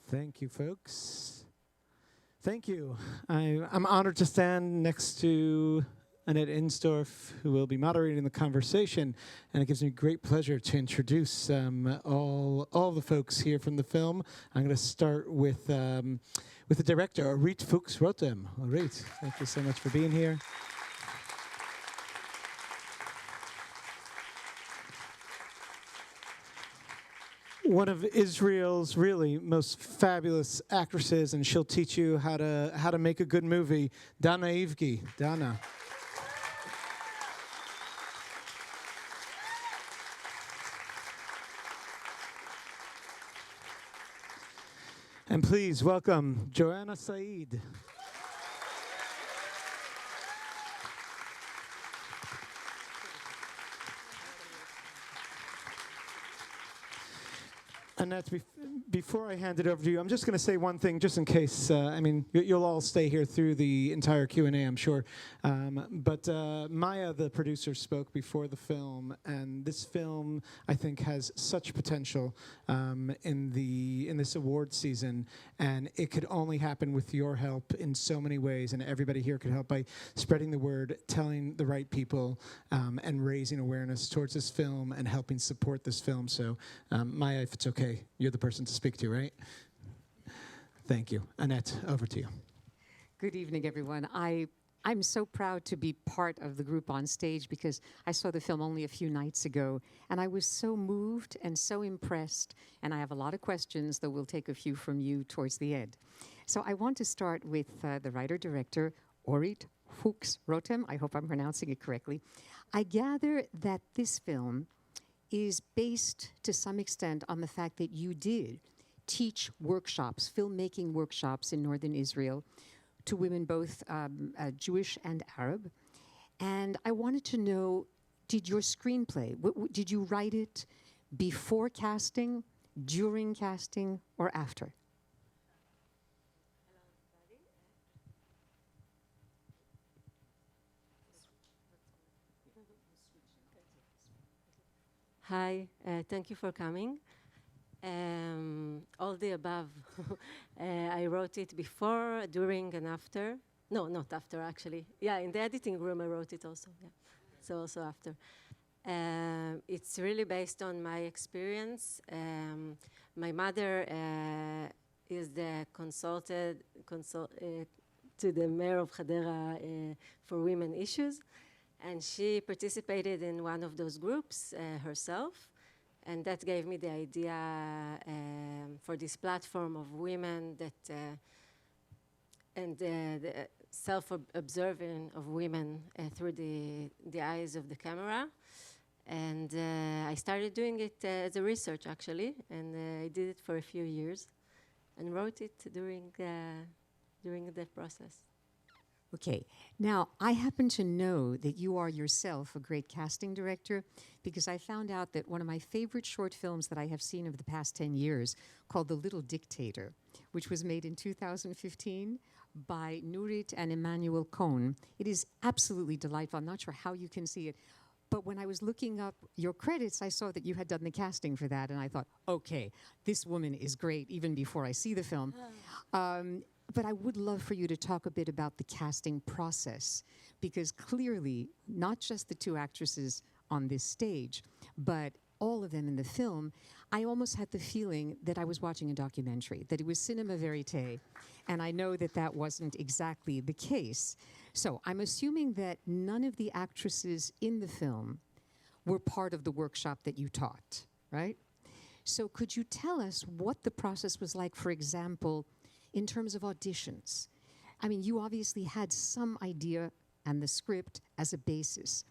Thank you, folks. Thank you. I'm honored to stand next to Annette Insdorf, who will be moderating the conversation, and it gives me great pleasure to introduce all the folks here from the film. I'm going to start with the director, Orit Fouks Rotem. Orit, thank you so much for being here. One of Israel's really most fabulous actresses, and she'll teach you how to make a good movie. Dana Ivgy. Dana. And please welcome Joanna Syed. Annette, before I hand it over to you, I'm just going to say one thing, just in case. You'll all stay here through the entire Q&A, I'm sure. But Maya, the producer, spoke before the film, and this film, I think, has such potential in this award season, and it could only happen with your help in so many ways, and everybody here could help by spreading the word, telling the right people, and raising awareness towards this film and helping support this film. So, Maya, if it's okay, you're the person to speak to, right? Thank you. Annette, over to you. Good evening, everyone. I'm so proud to be part of the group on stage because I saw the film only a few nights ago, and I was so moved and so impressed, and I have a lot of questions, though we'll take a few from you towards the end. So I want to start with the writer-director, Orit Fouks Rotem. I hope I'm pronouncing it correctly. I gather that this film is based to some extent on the fact that you did teach workshops, filmmaking workshops in northern Israel to women both Jewish and Arab. And I wanted to know, did your screenplay, did you write it before casting, during casting, or after? Hi, thank you for coming. All the above. I wrote it before, during, and after. No, not after, actually. Yeah, in the editing room I wrote it also. Yeah, so also after. It's really based on my experience. My mother is the consultant to the mayor of Hadera for women issues. And she participated in one of those groups herself, and that gave me the idea for this platform of women that and the self-observing of women through the eyes of the camera. And I started doing it as a research, actually, and I did it for a few years and wrote it during the process. Okay, now I happen to know that you are yourself a great casting director because I found out that one of my favorite short films that I have seen over the past 10 years called The Little Dictator, which was made in 2015 by Nurit and Emmanuel Cohn. It is absolutely delightful. I'm not sure how you can see it, but when I was looking up your credits, I saw that you had done the casting for that, and I thought, okay, this woman is great even before I see the film. But I would love for you to talk a bit about the casting process, because clearly, not just the two actresses on this stage, but all of them in the film, I almost had the feeling that I was watching a documentary, that it was cinema verite, and I know that that wasn't exactly the case. So I'm assuming that none of the actresses in the film were part of the workshop that you taught, right? So could you tell us what the process was like, for example, in terms of auditions? I mean, you obviously had some idea and the script as a basis,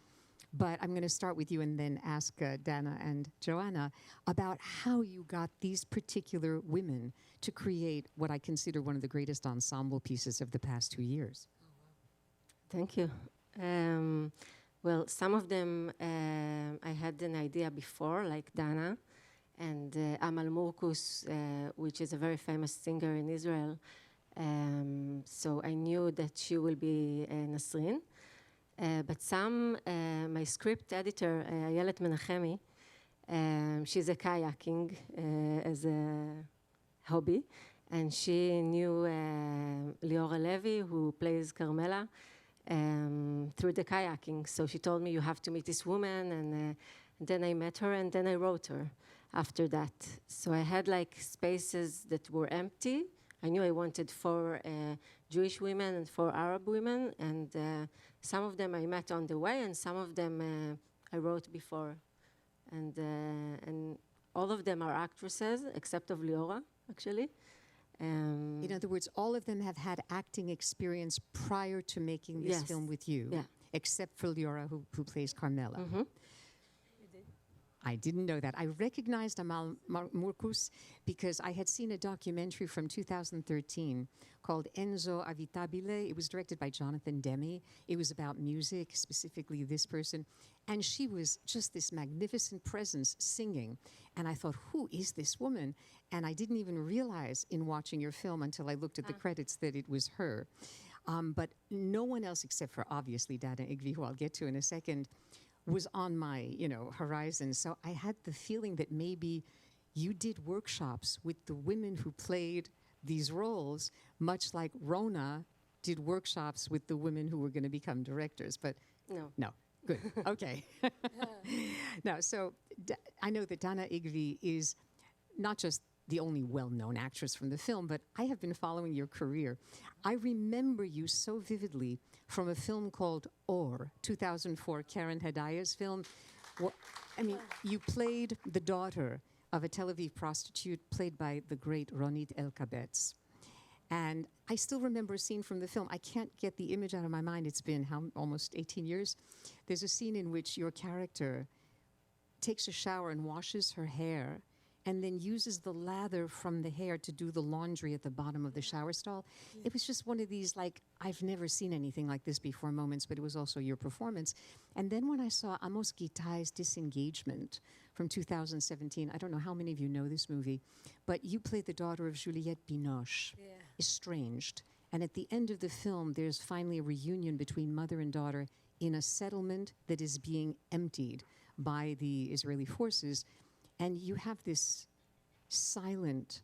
but I'm going to start with you and then ask Dana and Joanna about how you got these particular women to create what I consider one of the greatest ensemble pieces of the past 2 years. Thank you. Well, some of them I had an idea before, like Dana, and Amal Murkus, which is a very famous singer in Israel. So I knew that she will be Nasrin. But some, my script editor, Ayelet Menachemi, she's a kayaking as a hobby. and she knew Liora Levy, who plays Carmela, through the kayaking. So she told me, you have to meet this woman, and then I met her, and then I wrote her after that. So I had like spaces that were empty. I knew I wanted 4 Jewish women and 4 Arab women, and some of them I met on the way, and some of them I wrote before. And all of them are actresses, except of Liora, actually. In other words, all of them have had acting experience prior to making this Yes. film with you, Yeah. except for Liora, who plays Carmela. Mm-hmm. I didn't know that. I recognized Amal Murkus because I had seen a documentary from 2013 called Enzo Avitabile. It was directed by Jonathan Demme. It was about music, specifically this person. And she was just this magnificent presence singing. And I thought, who is this woman? And I didn't even realize in watching your film until I looked at the credits that it was her. But no one else, except for obviously Dana Ivgy, who I'll get to in a second, was on my, horizon. So I had the feeling that maybe you did workshops with the women who played these roles, much like Rona did workshops with the women who were going to become directors. But no. Good. Okay. Now, so I know that Dana Ivgy is not just the only well-known actress from the film, but I have been following your career. I remember you so vividly from a film called Or, 2004, Karen Hadaya's film. You played the daughter of a Tel Aviv prostitute played by the great Ronit Elkabetz. And I still remember a scene from the film. I can't get the image out of my mind. It's been almost 18 years. There's a scene in which your character takes a shower and washes her hair and then uses the lather from the hair to do the laundry at the bottom of the shower stall. Yeah. It was just one of these, like, I've never seen anything like this before moments, but it was also your performance. And then when I saw Amos Gitai's Disengagement from 2017, I don't know how many of you know this movie, but you played the daughter of Juliette Binoche, estranged. And at the end of the film, there's finally a reunion between mother and daughter in a settlement that is being emptied by the Israeli forces. And you have this silent,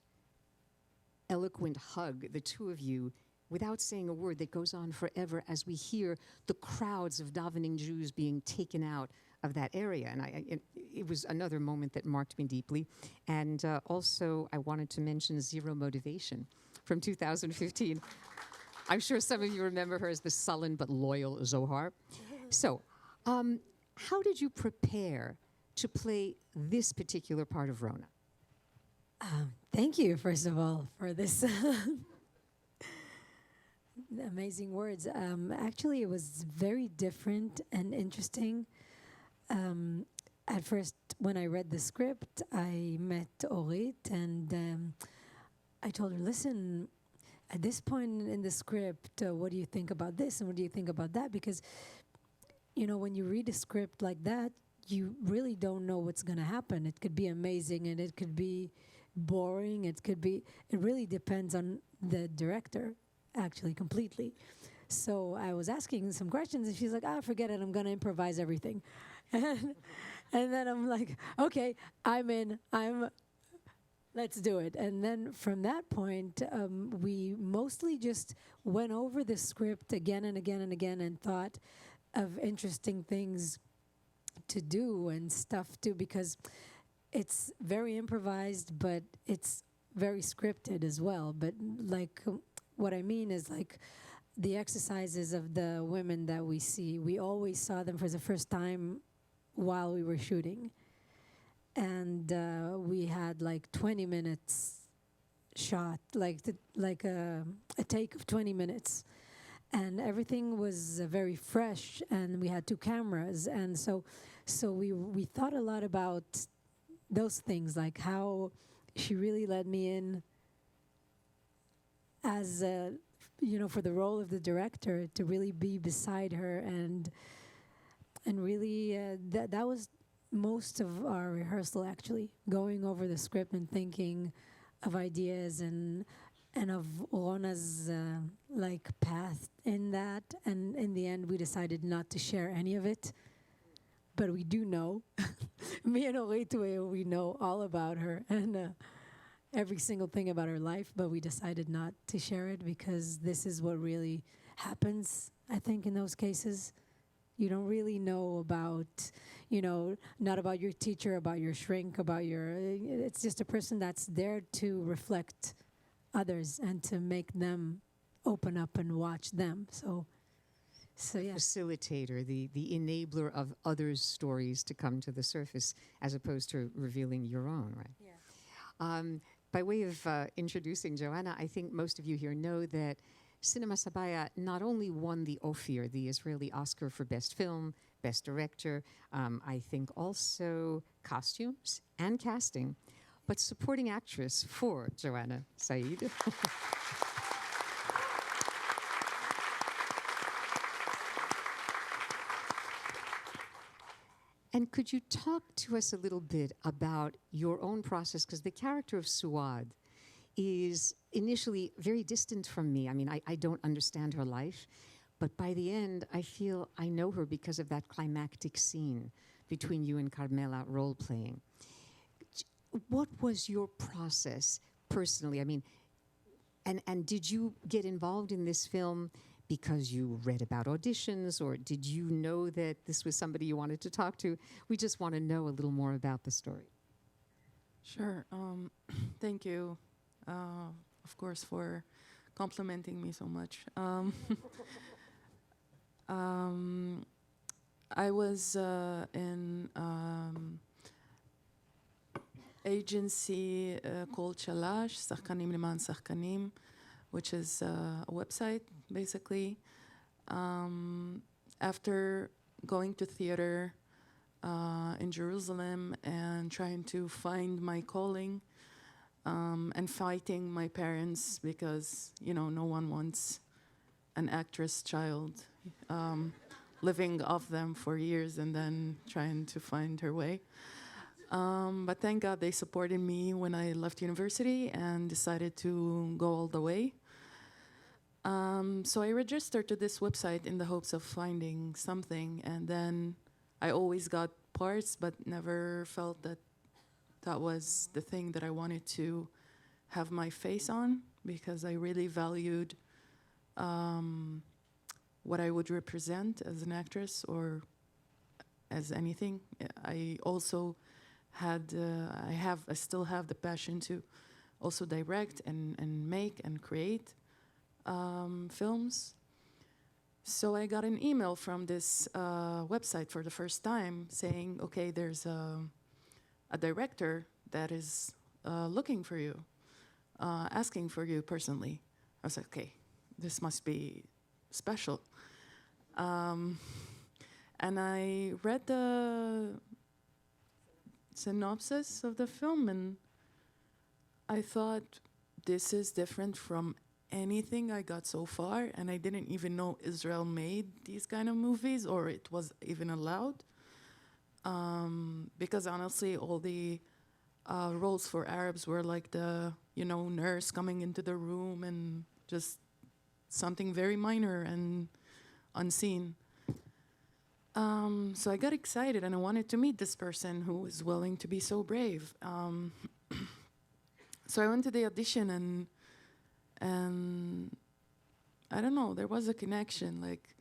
eloquent hug, the two of you, without saying a word, that goes on forever as we hear the crowds of davening Jews being taken out of that area. And it was another moment that marked me deeply. And also, I wanted to mention Zero Motivation from 2015. I'm sure some of you remember her as the sullen but loyal Zohar. So, how did you prepare to play this particular part of Rona? Thank you, first of all, for this amazing words. Actually, it was very different and interesting. At first, when I read the script, I met Orit, and I told her, listen, at this point in the script, what do you think about this and what do you think about that? Because, when you read a script like that, you really don't know what's going to happen. It could be amazing and it could be boring. It really depends on the director, actually, completely. So I was asking some questions and she's like, forget it, I'm going to improvise everything. And then I'm like, okay, I'm in, let's do it. And then from that point, we mostly just went over the script again and again and again and thought of interesting things to do and stuff too, because it's very improvised, but it's very scripted as well. But what I mean is the exercises of the women that we see, we always saw them for the first time while we were shooting. And we had 20 minutes shot, a take of 20 minutes. And everything was very fresh, and we had 2 cameras. And so we thought a lot about those things, like how she really let me in as, for the role of the director, to really be beside her. And really, that was most of our rehearsal, actually, going over the script and thinking of ideas and of Rona's path in that. And in the end, we decided not to share any of it. But we do know, me and Orit, we know all about her. every single thing about her life, but we decided not to share it because this is what really happens, I think, in those cases. You don't really know about, not about your teacher, about your shrink, it's just a person that's there to reflect others and to make them open up and watch them. So yeah. Facilitator, the enabler of others' stories to come to the surface as opposed to revealing your own, right? Yeah. By way of introducing Joanna, I think most of you here know that Cinema Sabaya not only won the Ophir, the Israeli Oscar for Best Film, Best Director, I think also costumes and casting, but supporting actress for Joanna Syed. And could you talk to us a little bit about your own process? Because the character of Suad is initially very distant from me. I mean, I don't understand her life. But by the end, I feel I know her because of that climactic scene between you and Carmela role-playing. What was your process personally? I mean, and did you get involved in this film because you read about auditions, or did you know that this was somebody you wanted to talk to? We just want to know a little more about the story. Sure. Thank you, of course, for complimenting me so much. I was in agency called Shalash, Sachkanim Leman Sachkanim, which is a website, basically. After going to theater in Jerusalem and trying to find my calling and fighting my parents because, no one wants an actress child living off them for years and then trying to find her way. But thank God they supported me when I left university and decided to go all the way. So I registered to this website in the hopes of finding something, and then I always got parts but never felt that that was the thing that I wanted to have my face on, because I really valued what I would represent as an actress or as anything. I also had, I still have the passion to also direct and make and create films. So I got an email from this website for the first time saying, okay, there's a director that is looking for you, asking for you personally. I was like, okay, this must be special. And I read the synopsis of the film, and I thought, this is different from anything I got so far, and I didn't even know Israel made these kind of movies, or it was even allowed. Because honestly, all the roles for Arabs were like the, nurse coming into the room and just something very minor and unseen. So I got excited and I wanted to meet this person who was willing to be so brave. So I went to the audition and I don't know, there was a connection. Like,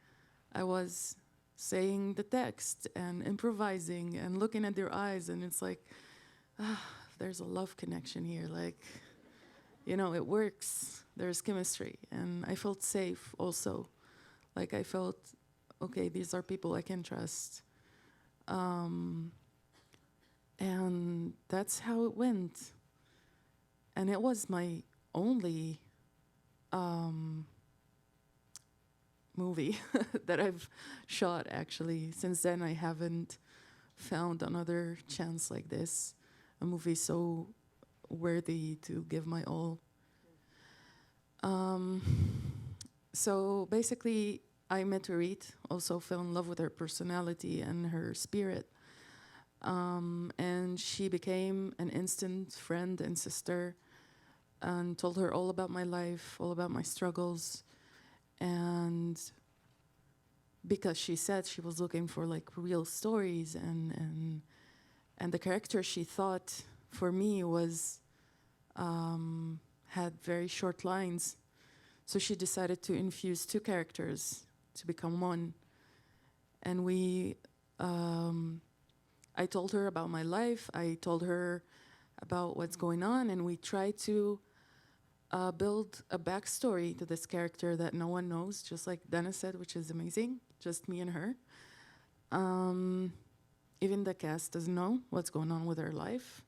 I was saying the text and improvising and looking at their eyes, and it's like, there's a love connection here. Like, it works. There's chemistry. And I felt safe also. Like, I felt, okay, these are people I can trust. And that's how it went. And it was my only movie that I've shot, actually. Since then, I haven't found another chance like this, a movie so worthy to give my all. So basically, I met Orit, also fell in love with her personality and her spirit. And she became an instant friend and sister, and told her all about my life, all about my struggles. And because she said she was looking for like real stories, and the character she thought for me was had very short lines. So she decided to infuse two characters to become one. And I told her about my life. I told her about what's going on, and we tried to build a backstory to this character that no one knows, just like Dana said, which is amazing, just me and her. Even the cast doesn't know what's going on with her life.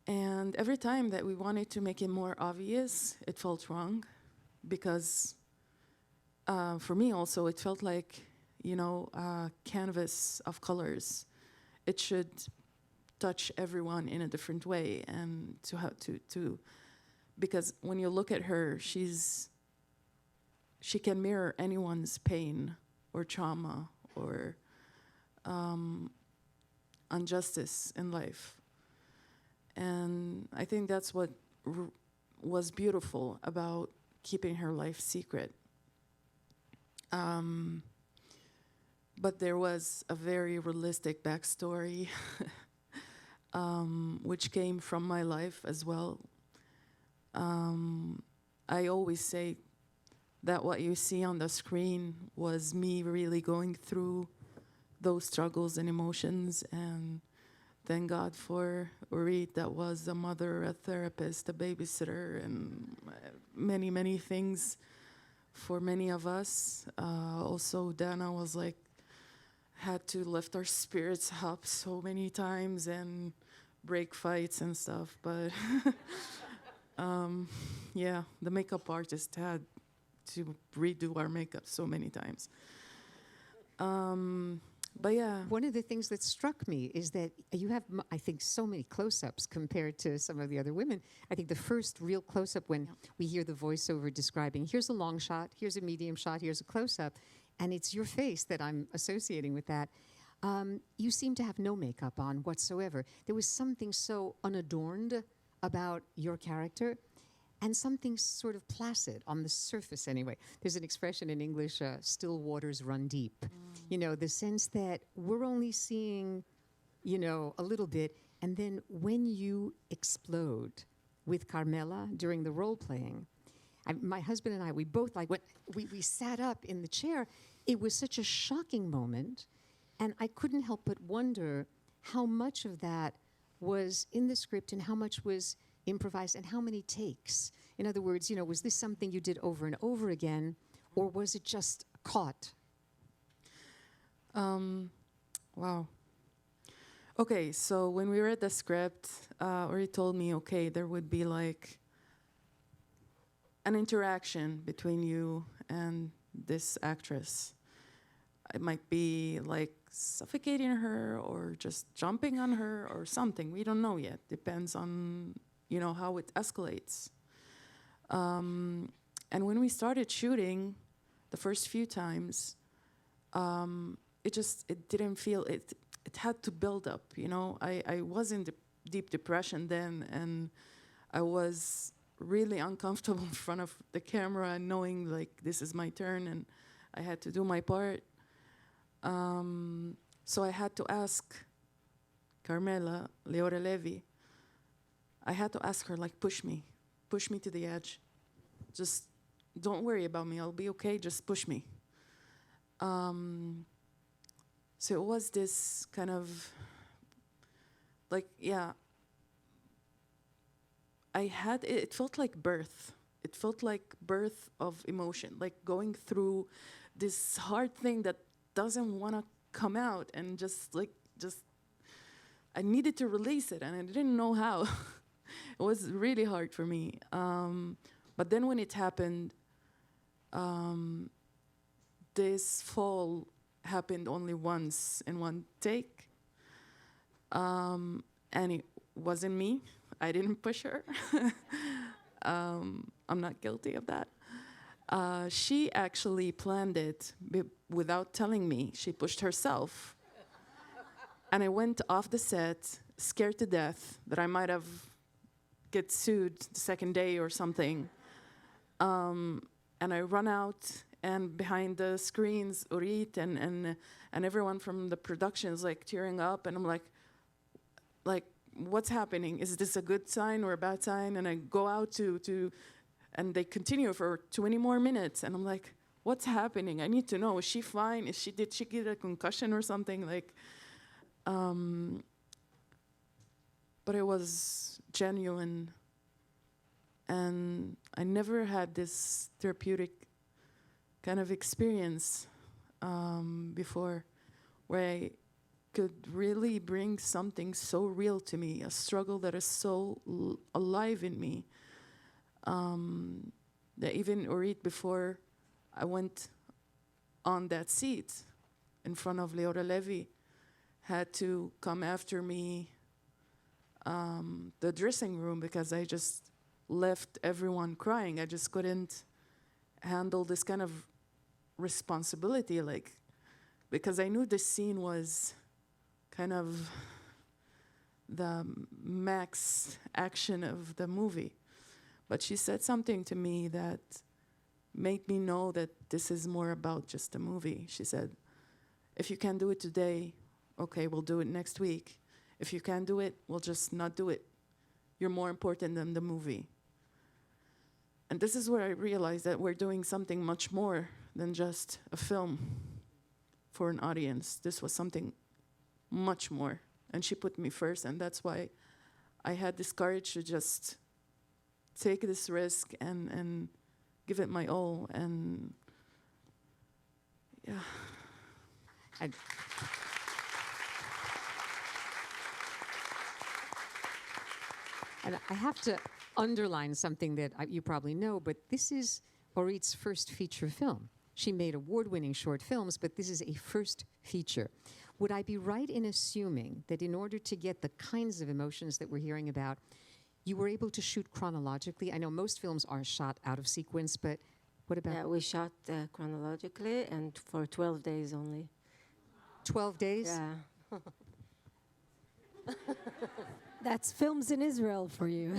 And every time that we wanted to make it more obvious, it felt wrong, because for me also, it felt like, a canvas of colors. It should touch everyone in a different way, and because when you look at her, she can mirror anyone's pain or trauma or injustice in life. And I think that's what was beautiful about keeping her life secret. But there was a very realistic backstory, which came from my life as well. I always say that what you see on the screen was me really going through those struggles and emotions, and thank God for Orit, that was a mother, a therapist, a babysitter, and many, many things for many of us. Also, Dana was had to lift our spirits up so many times and break fights and stuff. But yeah, the makeup artist had to redo our makeup so many times. But yeah. One of the things that struck me is that you have, I think, so many close-ups compared to some of the other women. I think the first real close-up when we hear the voiceover describing, here's a long shot, here's a medium shot, here's a close-up, and it's your face that I'm associating with that. You seem to have no makeup on whatsoever. There was something so unadorned about your character, and something sort of placid on the surface anyway. There's an expression in English, still waters run deep. The sense that we're only seeing, a little bit, and then when you explode with Carmela during the role-playing, my husband and I, we both we sat up in the chair. It was such a shocking moment, and I couldn't help but wonder how much of that was in the script and how much was improvised and how many takes. In other words, was this something you did over and over again, or was it just caught? Wow. Okay, so when we read the script, Ori told me, okay, there would be an interaction between you and this actress. It might be suffocating her or just jumping on her or something. We don't know yet. Depends on, how it escalates. And when we started shooting the first few times, it didn't feel, it had to build up, I was in deep depression then, and I was really uncomfortable in front of the camera and knowing this is my turn and I had to do my part. So I had to ask Carmela, Leora Levi, I had to ask her, push me to the edge. Just don't worry about me, I'll be okay, just push me. So it was this kind of, it felt like birth. It felt like birth of emotion, going through this hard thing that doesn't want to come out, and just I needed to release it, and I didn't know how. It was really hard for me. But then when it happened, this fall happened only once in one take. And it wasn't me. I didn't push her. I'm not guilty of that. She actually planned it without telling me. She pushed herself. And I went off the set, scared to death that I might have get sued the second day or something. And I run out, and behind the screens, Orit and everyone from the production is tearing up, and I'm what's happening? Is this a good sign or a bad sign? And I go out and they continue for 20 more minutes. And I'm like, what's happening? I need to know. Is she fine? Did she get a concussion or something? Like, but it was genuine. And I never had this therapeutic kind of experience before, where I could really bring something so real to me, a struggle that is so alive in me. That even Orit, before I went on that seat in front of Leora Levy, had to come after me the dressing room because I just left everyone crying. I just couldn't handle this kind of responsibility, like, because I knew this scene was kind of the max action of the movie. But she said something to me that made me know that this is more about just a movie. She said, if you can't do it today, okay, we'll do it next week. If you can't do it, we'll just not do it. You're more important than the movie. And this is where I realized that we're doing something much more than just a film for an audience. This was something much more. And she put me first, and that's why I had this courage to just take this risk and give it my all. And yeah. And I have to underline something that you probably know, but this is Orit's first feature film. She made award-winning short films, but this is a first feature. Would I be right in assuming that in order to get the kinds of emotions that we're hearing about, you were able to shoot chronologically? I know most films are shot out of sequence, but what about... Yeah, we shot chronologically and for 12 days only. 12 days? Yeah. That's films in Israel for you.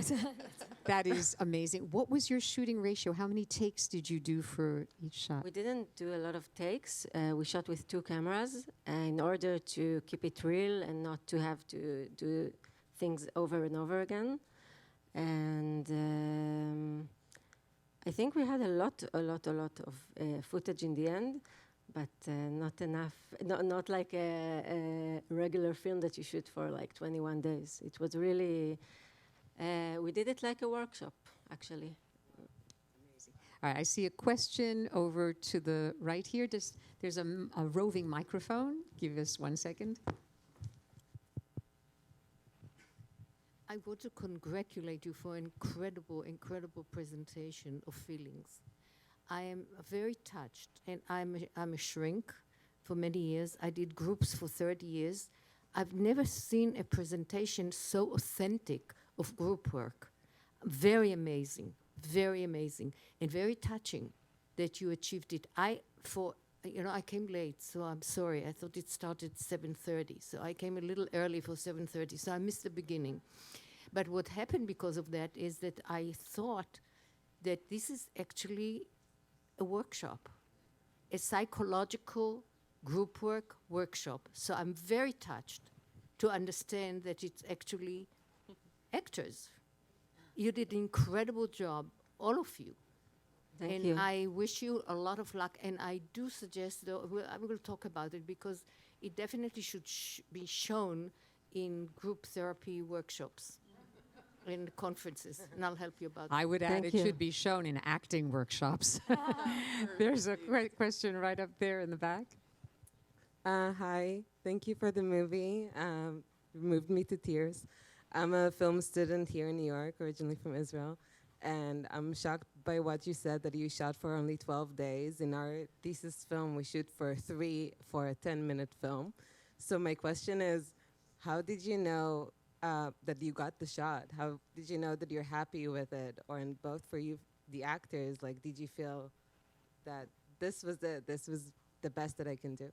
That is amazing. What was your shooting ratio? How many takes did you do for each shot? We didn't do a lot of takes. We shot with 2 cameras in order to keep it real and not to have to do things over and over again. And I think we had a lot of footage in the end, but not enough, not like a regular film that you shoot for like 21 days. It was really, we did it like a workshop, actually. Amazing. All right, I see a question over to the right here. There's a roving microphone. Give us 1 second. I want to congratulate you for incredible presentation of feelings. I am very touched, and I'm a shrink for many years. I did groups for 30 years. I've never seen a presentation so authentic of group work. Very amazing, and very touching that you achieved it. I came late, so I'm sorry. I thought it started 7:30, so I came a little early for 7:30, so I missed the beginning. But what happened because of that is that I thought that this is actually a workshop, a psychological group work workshop. So I'm very touched to understand that it's actually actors. You did an incredible job, all of you. Thank you. I wish you a lot of luck. And I do suggest, though, I will talk about it because it definitely should be shown in group therapy workshops. In conferences, and I'll help you about that. I would add Thank it you. should be shown in acting workshops. There's a great question right up there in the back. Hi, thank you for the movie. Moved me to tears. I'm a film student here in New York, originally from Israel, and I'm shocked by what you said that you shot for only 12 days. In our thesis film, we shoot for 3 for a 10-minute film. So my question is, how did you know that you got the shot? How did you know that you're happy with it? Or in both for you, the actors, like, did you feel that this was the best that I can do?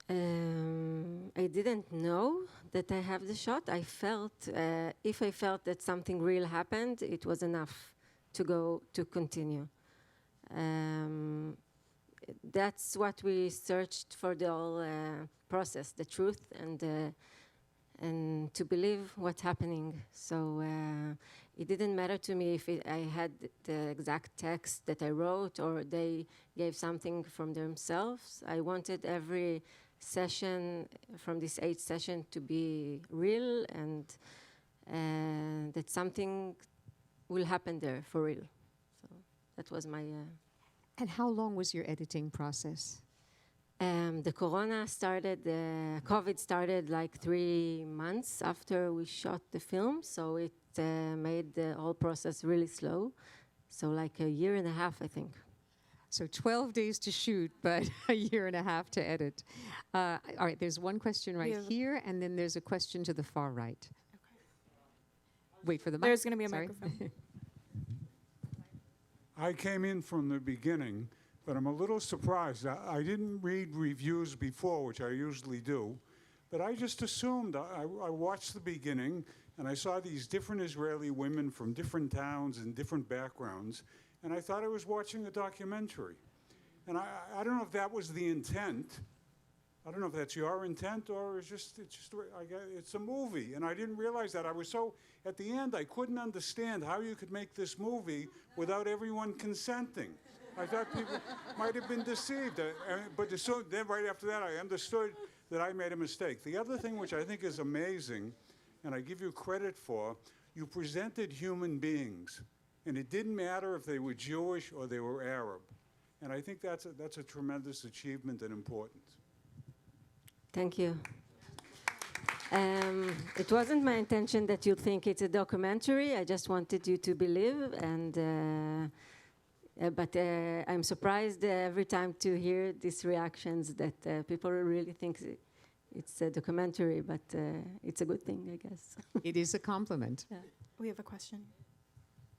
I didn't know that I have the shot. I felt, if I felt that something real happened, it was enough to continue. That's what we searched for the whole process, the truth, and to believe what's happening. So it didn't matter to me if I had the exact text that I wrote or they gave something from themselves. I wanted every session from this 8 session to be real and that something will happen there for real. So that was my... And how long was your editing process? The COVID started like 3 months after we shot the film, so it made the whole process really slow. So like a year and a half, I think. So 12 days to shoot, but a year and a half to edit. All right, there's one question right here, and then there's a question to the far right. Wait for the mic. There's going to be a Sorry. microphone. I came in from the beginning, but I'm a little surprised. I didn't read reviews before, which I usually do, but I just assumed. I watched the beginning, and I saw these different Israeli women from different towns and different backgrounds, and I thought I was watching a documentary. And I don't know if that was the intent. I don't know if that's your intent or it's a movie. And I didn't realize that. I was so, at the end, I couldn't understand how you could make this movie without everyone consenting. I thought people might have been deceived. But then right after that, I understood that I made a mistake. The other thing which I think is amazing, and I give you credit for, you presented human beings. And it didn't matter if they were Jewish or they were Arab. And I think that's a tremendous achievement and important. Thank you. It wasn't my intention that you'd think it's a documentary. I just wanted you to believe, and but I'm surprised every time to hear these reactions that people really think it's a documentary, but it's a good thing, I guess. It is a compliment. Yeah. We have a question.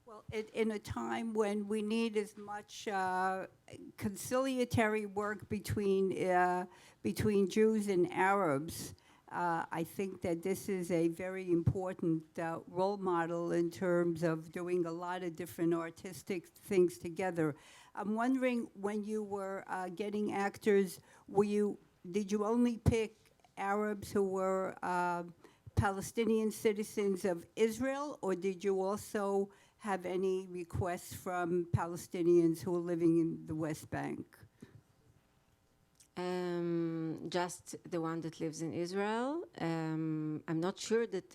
Well, in a time when we need as much conciliatory work between Jews and Arabs, I think that this is a very important role model in terms of doing a lot of different artistic things together. I'm wondering, when you were getting actors, did you only pick Arabs who were Palestinian citizens of Israel, or did you also have any requests from Palestinians who are living in the West Bank? Just the one that lives in Israel. I'm not sure that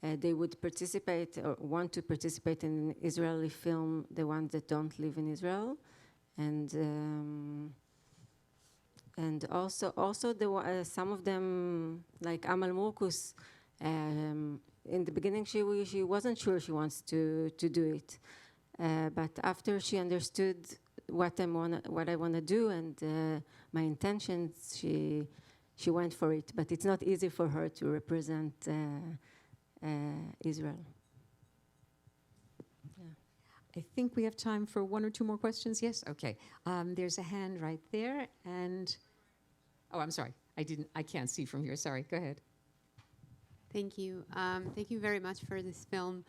they would participate or want to participate in an Israeli film, the ones that don't live in Israel. And also some of them, like Amal Murkus, in the beginning she wasn't sure she wants to do it. But after she understood what I want to do and my intentions, she went for it. But it's not easy for her to represent Israel. Yeah. I think we have time for 1 or 2 more questions. Yes? Okay. There's a hand right there, and oh, I'm sorry. I can't see from here. Sorry. Go ahead. Thank you. Thank you very much for this film.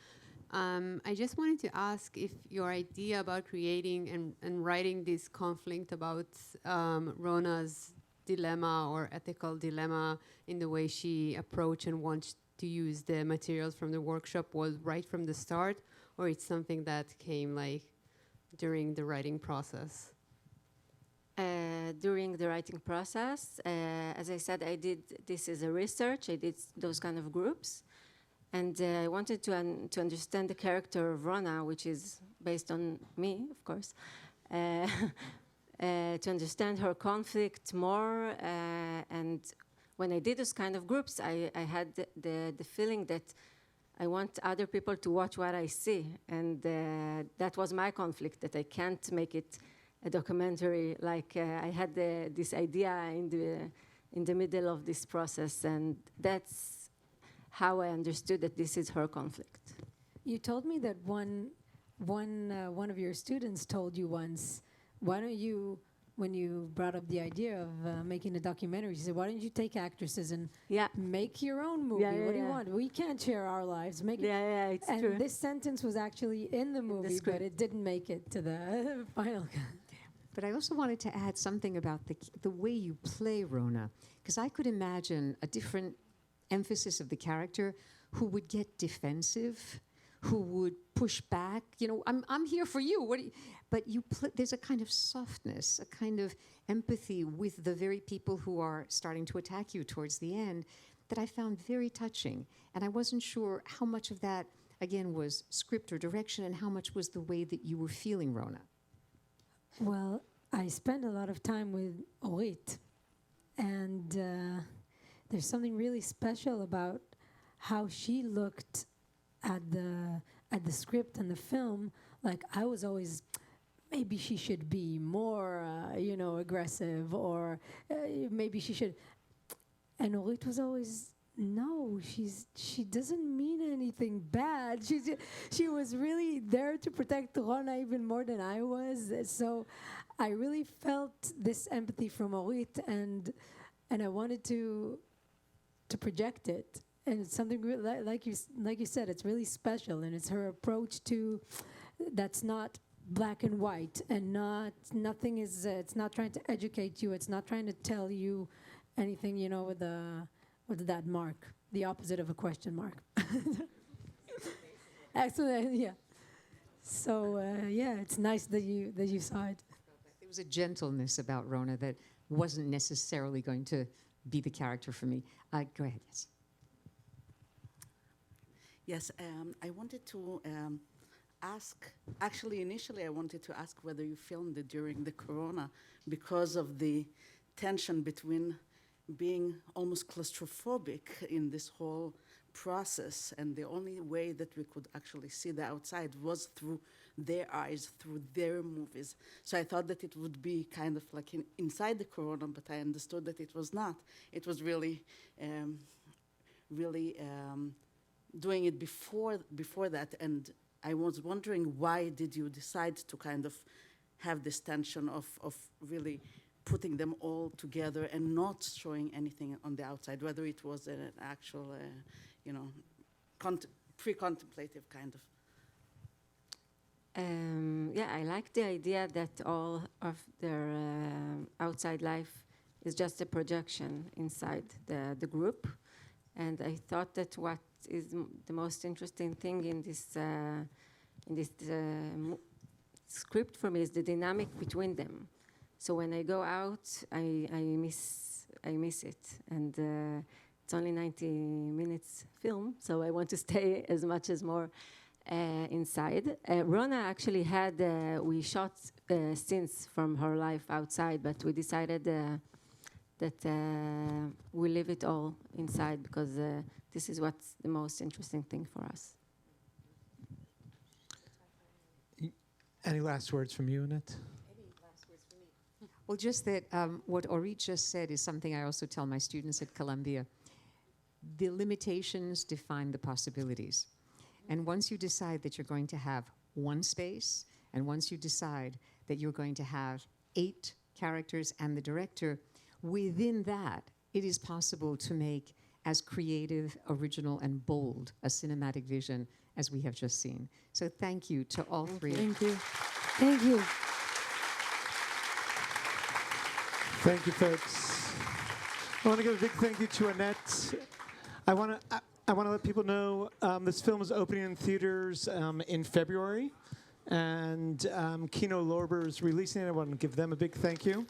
I just wanted to ask if your idea about creating and writing this conflict about Rona's dilemma or ethical dilemma in the way she approached and wants to use the materials from the workshop was right from the start, or it's something that came like during the writing process? During the writing process, as I said, I did this as a research. I did those kind of groups. And I wanted to understand the character of Rona, which is based on me, of course, to understand her conflict more. And when I did those kind of groups, I had the feeling that I want other people to watch what I see. And that was my conflict, that I can't make it a documentary. Like I had this idea in the middle of this process, and that's how I understood that this is her conflict. You told me that one of your students told you once, why don't you, when you brought up the idea of making a documentary, she said, why don't you take actresses and make your own movie? What do you want? We can't share our lives. Make it. It's true. And this sentence was actually in the movie, but it didn't make it to the final cut. But I also wanted to add something about the way you play Rona, because I could imagine a different emphasis of the character, who would get defensive, who would push back. You know, I'm here for you. What do you? But there's a kind of softness, a kind of empathy with the very people who are starting to attack you towards the end that I found very touching. And I wasn't sure how much of that, again, was script or direction and how much was the way that you were feeling, Rona. Well, I spend a lot of time with Orit, and there's something really special about how she looked at the script and the film. Like, I was always, maybe she should be more, aggressive, or maybe she should. And Orit was always, no, she doesn't mean anything bad. She was really there to protect Rona even more than I was. So I really felt this empathy from Orit, and I wanted to project it. And it's something like you said, it's really special, and it's her approach to that's not black and white, and nothing is. It's not trying to educate you. It's not trying to tell you anything, with that mark, the opposite of a question mark. Excellent, yeah. So it's nice that you saw it. There was a gentleness about Rona that wasn't necessarily going to be the character for me. Go ahead, yes. Yes, I wanted to ask, actually initially I wanted to ask whether you filmed it during the corona because of the tension between being almost claustrophobic in this whole process, and the only way that we could actually see the outside was through their eyes, through their movies. So I thought that it would be kind of like inside the corona, but I understood that it was not. It was really doing it before that, and I was wondering, why did you decide to kind of have this tension of really putting them all together and not showing anything on the outside, whether it was an actual, pre-contemplative kind of? I like the idea that all of their outside life is just a projection inside the group. And I thought that what is the most interesting thing in this script for me is the dynamic between them. So when I go out, I miss it, and it's only 90 minutes film, so I want to stay as much as more inside. Rona actually had we shot scenes from her life outside, but we decided that we leave it all inside because this is what's the most interesting thing for us. Any last words from you, Annette? Well, just that what Orit just said is something I also tell my students at Columbia. The limitations define the possibilities. And once you decide that you're going to have one space, and once you decide that you're going to have 8 characters and the director, within that, it is possible to make as creative, original, and bold a cinematic vision as we have just seen. So thank you to all three. Thank you. Thank you. Thank you, folks. I want to give a big thank you to Annette. I want to let people know this film is opening in theaters in February, and Kino Lorber is releasing it. I want to give them a big thank you.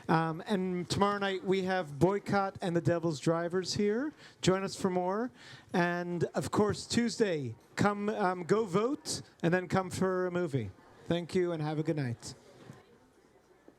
And tomorrow night we have Boycott and the Devil's Drivers here. Join us for more. And of course, Tuesday, come go vote and then come for a movie. Thank you and have a good night.